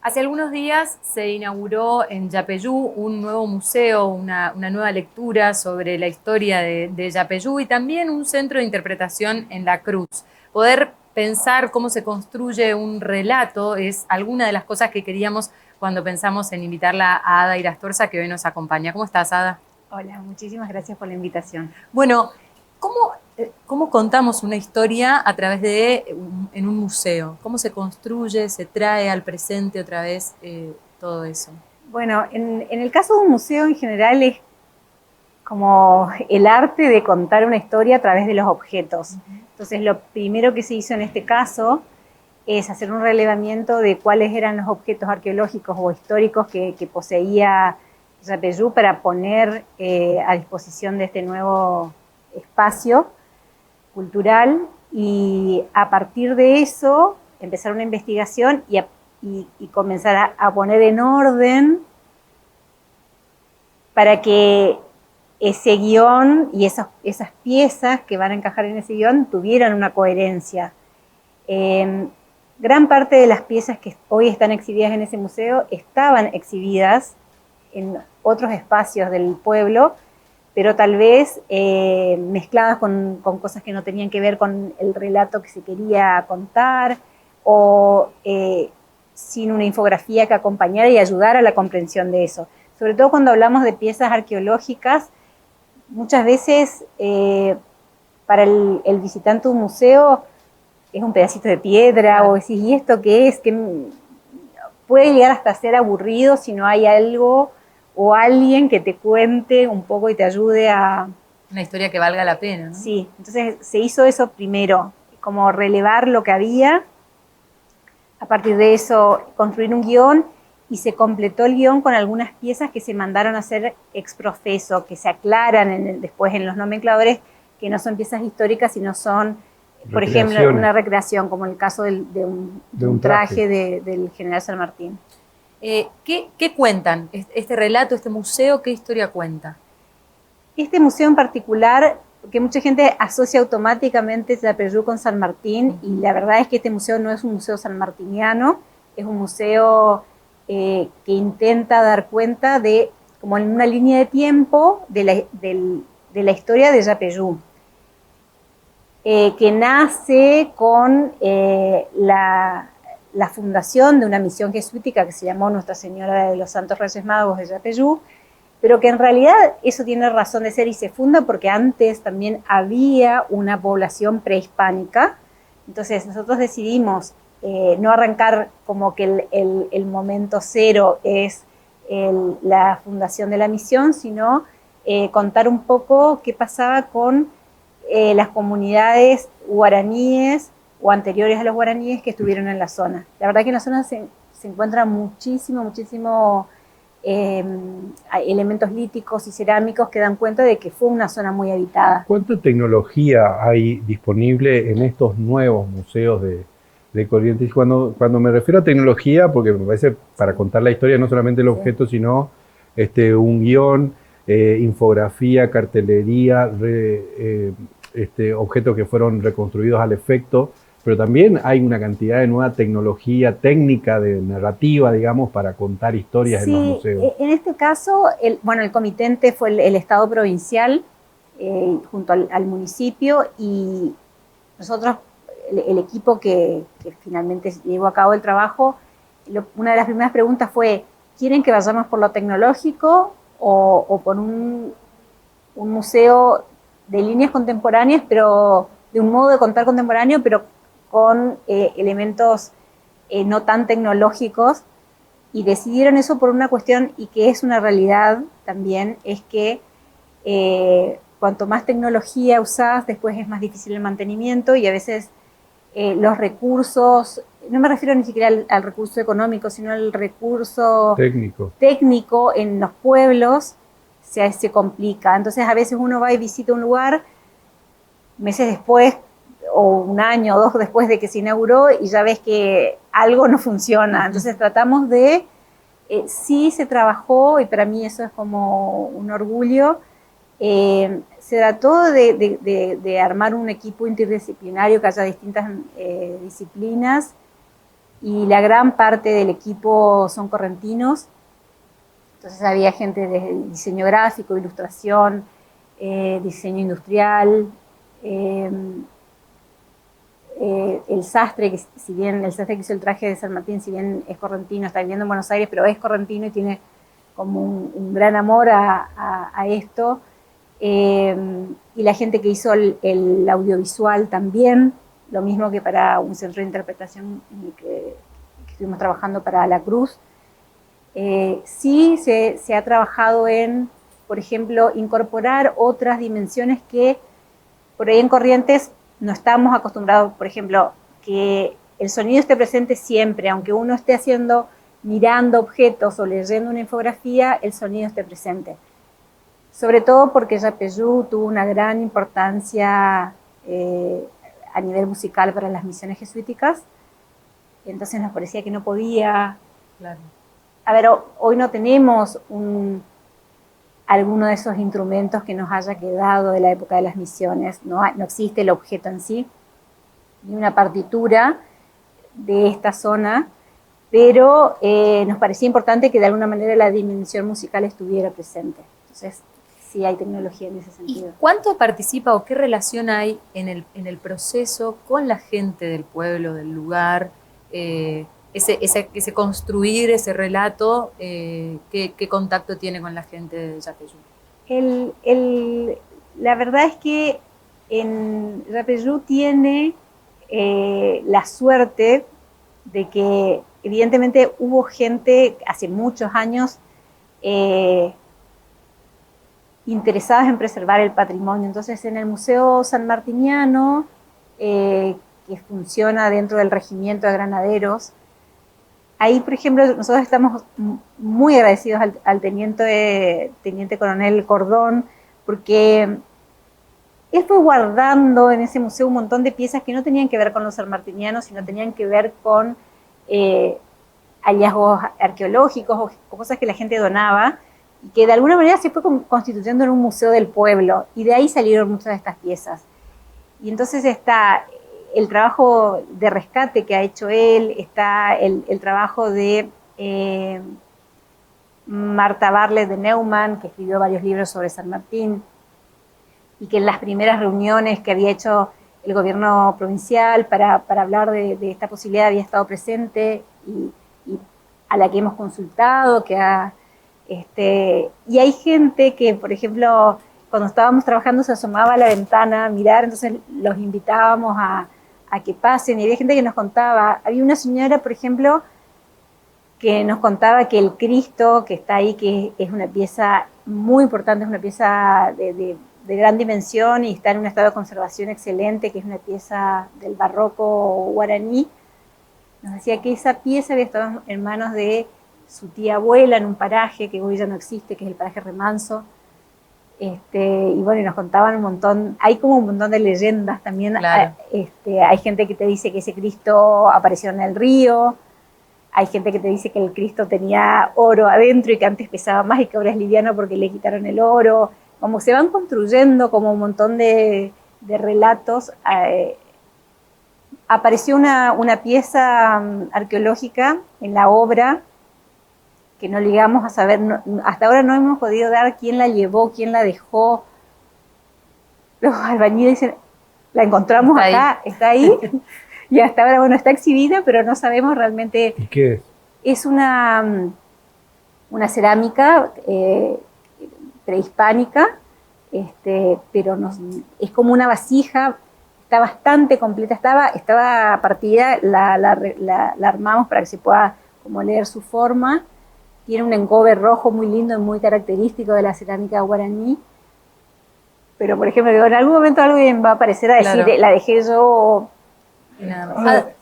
Hace algunos días se inauguró en Yapeyú un nuevo museo, una nueva lectura sobre la historia de Yapeyú y también un centro de interpretación en La Cruz. Poder pensar cómo se construye un relato es alguna de las cosas que queríamos cuando pensamos en invitarla a Ada Irastorza, que hoy nos acompaña. ¿Cómo estás, Ada? Hola, muchísimas gracias por la invitación. Bueno, ¿cómo contamos una historia a través en un museo? ¿Cómo se construye, se trae al presente otra vez todo eso? Bueno, en el caso de un museo en general es como el arte de contar una historia a través de los objetos. Entonces, lo primero que se hizo en este caso es hacer un relevamiento de cuáles eran los objetos arqueológicos o históricos que poseía Yapeyú para poner a disposición de este nuevo espacio cultural, y a partir de eso empezar una investigación y comenzar a poner en orden para que ese guión y esas piezas que van a encajar en ese guión tuvieran una coherencia. Gran parte de las piezas que hoy están exhibidas en ese museo estaban exhibidas en otros espacios del pueblo, pero tal vez mezcladas con cosas que no tenían que ver con el relato que se quería contar, o sin una infografía que acompañara y ayudara a la comprensión de eso. Sobre todo cuando hablamos de piezas arqueológicas, muchas veces para el visitante de un museo es un pedacito de piedra, claro. O decís, ¿y esto qué es? Que puede llegar hasta ser aburrido si no hay algo o alguien que te cuente un poco y te ayude a... Una historia que valga la pena, ¿no? Sí, entonces se hizo eso primero, como relevar lo que había, a partir de eso construir un guión, y se completó el guión con algunas piezas que se mandaron a hacer ex profeso, que se aclaran después en los nomencladores, que no son piezas históricas, sino son, por ejemplo, una recreación, como el caso de un traje del general San Martín. ¿Qué cuentan? Este relato, este museo, ¿qué historia cuenta? Este museo en particular, que mucha gente asocia automáticamente Yapeyú con San Martín, y la verdad es que este museo no es un museo sanmartiniano, es un museo que intenta dar cuenta de, como en una línea de tiempo, de la historia de Yapeyú, que nace con la fundación de una misión jesuítica que se llamó Nuestra Señora de los Santos Reyes Magos de Yapeyú, pero que en realidad eso tiene razón de ser y se funda porque antes también había una población prehispánica. Entonces nosotros decidimos no arrancar como que el momento cero es la fundación de la misión, sino contar un poco qué pasaba con las comunidades guaraníes o anteriores a los guaraníes que estuvieron en la zona. La verdad que en la zona se encuentra muchísimo elementos líticos y cerámicos que dan cuenta de que fue una zona muy habitada. ¿Cuánta tecnología hay disponible en estos nuevos museos de Corrientes? Cuando me refiero a tecnología, porque me parece para contar la historia no solamente el objeto, sí, sino un guión, infografía, cartelería, objetos que fueron reconstruidos al efecto, pero también hay una cantidad de nueva tecnología técnica, de narrativa, digamos, para contar historias, sí, en los museos. En este caso, el comitente fue el Estado provincial junto al municipio, y nosotros, el equipo que finalmente llevó a cabo el trabajo, una de las primeras preguntas fue: ¿quieren que vayamos por lo tecnológico o por un museo de líneas contemporáneas, pero de un modo de contar contemporáneo, pero con elementos no tan tecnológicos? Y decidieron eso por una cuestión, y que es una realidad también, es que cuanto más tecnología usás, después es más difícil el mantenimiento, y a veces los recursos, no me refiero ni siquiera al recurso económico, sino al recurso técnico en los pueblos, se complica. Entonces a veces uno va y visita un lugar meses después, o un año o dos después de que se inauguró, y ya ves que algo no funciona. Entonces tratamos de, sí se trabajó, y para mí eso es como un orgullo, se trató de armar un equipo interdisciplinario que haya distintas disciplinas, y la gran parte del equipo son correntinos. Entonces había gente de diseño gráfico, ilustración, diseño industrial, el sastre, que si bien el sastre que hizo el traje de San Martín, si bien es correntino, está viviendo en Buenos Aires, pero es correntino y tiene como un gran amor a esto. Y la gente que hizo el audiovisual también, lo mismo que para un centro de interpretación que estuvimos trabajando para La Cruz. Sí se ha trabajado en, por ejemplo, incorporar otras dimensiones que por ahí en Corrientes no estamos acostumbrados, por ejemplo, que el sonido esté presente siempre, aunque uno esté mirando objetos o leyendo una infografía, el sonido esté presente. Sobre todo porque Yapeyú tuvo una gran importancia a nivel musical para las misiones jesuíticas, entonces nos parecía que no podía... Claro. A ver, hoy no tenemos alguno de esos instrumentos que nos haya quedado de la época de las misiones, no existe el objeto en sí, ni una partitura de esta zona, pero nos parecía importante que de alguna manera la dimensión musical estuviera presente. Entonces, sí hay tecnología en ese sentido. ¿Y cuánto participa o qué relación hay en el proceso con la gente del pueblo, del lugar? Ese construir, ese relato, ¿qué contacto tiene con la gente de Yapeyú? La verdad es que en Yapeyú tiene la suerte de que evidentemente hubo gente hace muchos años interesadas en preservar el patrimonio. Entonces en el Museo Sanmartiniano, que funciona dentro del Regimiento de Granaderos, ahí, por ejemplo, nosotros estamos muy agradecidos al teniente coronel Cordón, porque él fue guardando en ese museo un montón de piezas que no tenían que ver con los sanmartinianos, sino tenían que ver con hallazgos arqueológicos o cosas que la gente donaba, y que de alguna manera se fue constituyendo en un museo del pueblo, y de ahí salieron muchas de estas piezas. Y entonces está el trabajo de rescate que ha hecho él, está el trabajo de Marta Barlet de Neumann, que escribió varios libros sobre San Martín, y que en las primeras reuniones que había hecho el gobierno provincial para hablar de esta posibilidad había estado presente, y a la que hemos consultado, y hay gente que, por ejemplo, cuando estábamos trabajando se asomaba a la ventana a mirar, entonces los invitábamos a que pasen, y había gente que nos contaba. Había una señora, por ejemplo, que nos contaba que el Cristo que está ahí, que es una pieza muy importante, es una pieza de gran dimensión y está en un estado de conservación excelente, que es una pieza del barroco guaraní, nos decía que esa pieza había estado en manos de su tía abuela en un paraje que hoy ya no existe, que es el paraje Remanso. Y bueno, y nos contaban un montón, hay como un montón de leyendas también. Claro. Hay gente que te dice que ese Cristo apareció en el río, hay gente que te dice que el Cristo tenía oro adentro y que antes pesaba más y que ahora es liviano porque le quitaron el oro. Como se van construyendo como un montón de relatos. Apareció una pieza arqueológica en la obra que no llegamos a saber, hasta ahora no hemos podido dar quién la llevó, quién la dejó. Los albañiles dicen, la encontramos acá, está ahí, y hasta ahora, bueno, está exhibida, pero no sabemos realmente. ¿Y qué es? Es una cerámica prehispánica, pero es como una vasija, está bastante completa, estaba partida, la armamos para que se pueda como leer su forma. Tiene un engobe rojo muy lindo y muy característico de la cerámica guaraní. Pero, por ejemplo, en algún momento alguien va a aparecer a decir, claro, la dejé yo.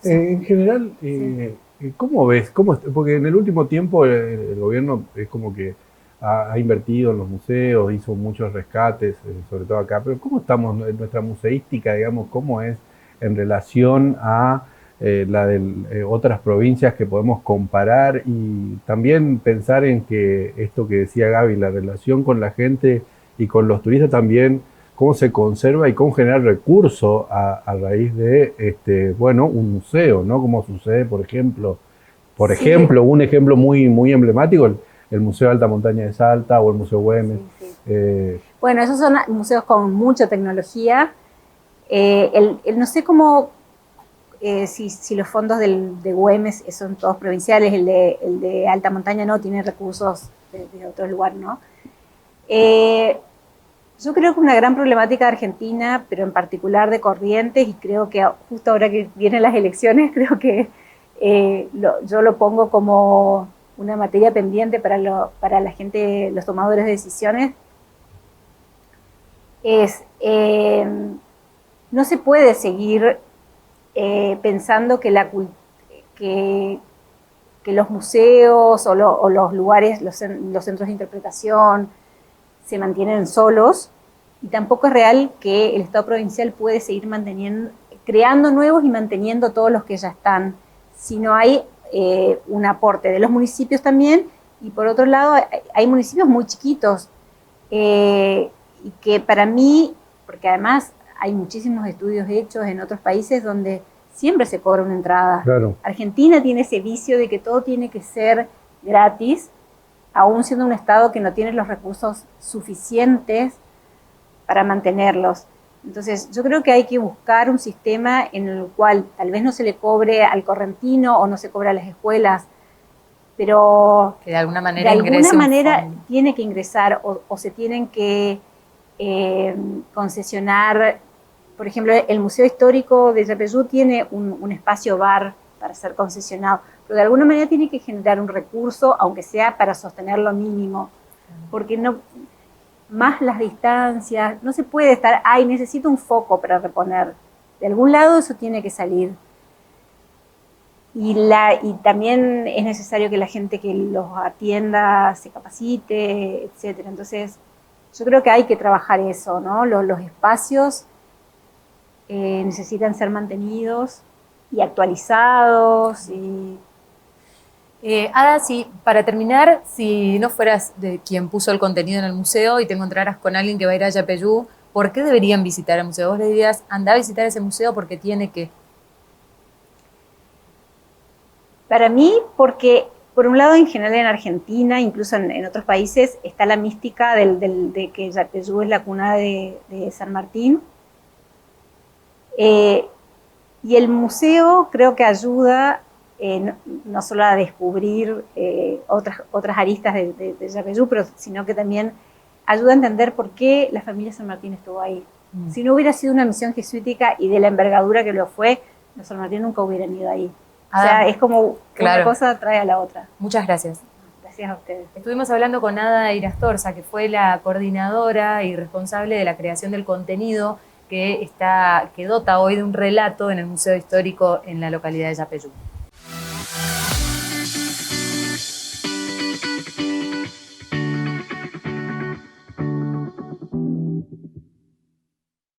En general, sí. ¿Cómo ves? Porque en el último tiempo el gobierno es como que ha invertido en los museos, hizo muchos rescates, sobre todo acá. Pero ¿cómo estamos en nuestra museística, digamos? ¿Cómo es en relación a la de otras provincias que podemos comparar? Y también pensar en que esto que decía Gaby, la relación con la gente y con los turistas también cómo se conserva y cómo generar recursos a raíz de bueno, un museo, ¿no? Como sucede, por ejemplo, un ejemplo muy emblemático, el Museo de Alta Montaña de Salta o el Museo Güemes. Sí, sí. Bueno, esos son museos con mucha tecnología. No sé cómo, si los fondos de Güemes son todos provinciales, el de Alta Montaña no, tiene recursos de otro lugar, ¿no? Yo creo que una gran problemática de Argentina, pero en particular de Corrientes, y creo que justo ahora que vienen las elecciones, creo que yo lo pongo como una materia pendiente para la gente, los tomadores de decisiones, no se puede seguir pensando que los museos o los lugares, los centros de interpretación se mantienen solos, y tampoco es real que el Estado provincial puede seguir creando nuevos y manteniendo todos los que ya están, sino hay un aporte de los municipios también, y por otro lado hay municipios muy chiquitos, y que para mí, porque además hay muchísimos estudios hechos en otros países donde siempre se cobra una entrada. Claro. Argentina tiene ese vicio de que todo tiene que ser gratis, aún siendo un Estado que no tiene los recursos suficientes para mantenerlos. Entonces, yo creo que hay que buscar un sistema en el cual tal vez no se le cobre al correntino o no se cobre a las escuelas, pero que de alguna manera tiene que ingresar o se tienen que concesionar. Por ejemplo, el Museo Histórico de Yapeyú tiene un espacio bar para ser concesionado, pero de alguna manera tiene que generar un recurso, aunque sea para sostener lo mínimo, porque no, más las distancias, no se puede estar, necesito un foco para reponer, de algún lado eso tiene que salir. Y también es necesario que la gente que los atienda se capacite, etcétera. Entonces, yo creo que hay que trabajar eso, ¿no? Los espacios necesitan ser mantenidos y actualizados. Ada, para terminar, si no fueras de quien puso el contenido en el museo y te encontraras con alguien que va a ir a Yapeyú, ¿por qué deberían visitar el museo? Vos le dirías, anda a visitar ese museo porque tiene que... Para mí, porque por un lado en general en Argentina, incluso en otros países, está la mística de que Yapeyú es la cuna de San Martín. Y el museo creo que ayuda no solo a descubrir otras aristas de Yapeyú, sino que también ayuda a entender por qué la familia San Martín estuvo ahí. Si no hubiera sido una misión jesuítica y de la envergadura que lo fue, los San Martín nunca hubieran ido ahí. O sea, es como una cosa trae a la otra. Muchas gracias. Gracias a ustedes. Estuvimos hablando con Ada Irastorza, que fue la coordinadora y responsable de la creación del contenido que dota hoy de un relato en el Museo Histórico en la localidad de Yapeyú.